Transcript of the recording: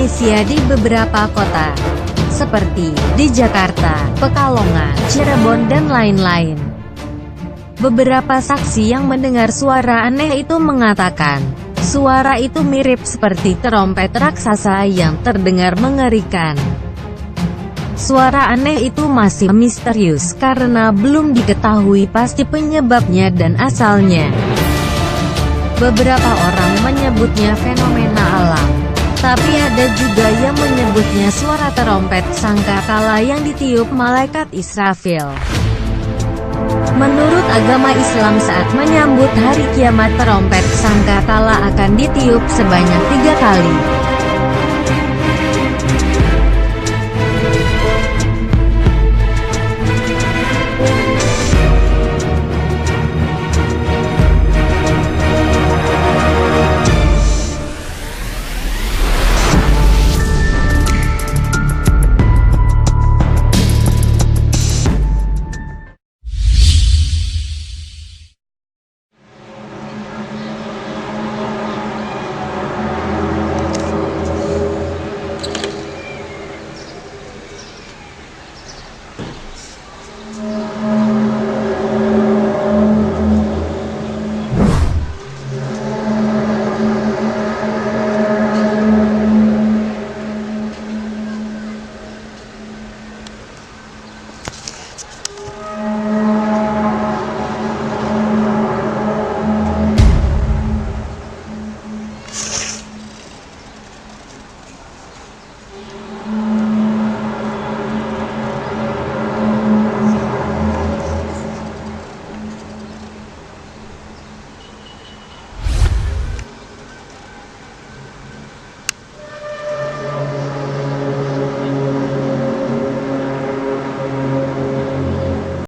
Indonesia di beberapa kota, seperti di Jakarta, Pekalongan, Cirebon dan lain-lain. Beberapa saksi yang mendengar suara aneh itu mengatakan, suara itu mirip seperti terompet raksasa yang terdengar mengerikan. Suara aneh itu masih misterius karena belum diketahui pasti penyebabnya dan asalnya. Beberapa orang menyebutnya fenomena alam, tapi ada juga yang menyebutnya suara terompet sangkakala yang ditiup malaikat Israfil. Menurut agama Islam, saat menyambut hari kiamat, terompet sangkakala akan ditiup sebanyak 3 kali.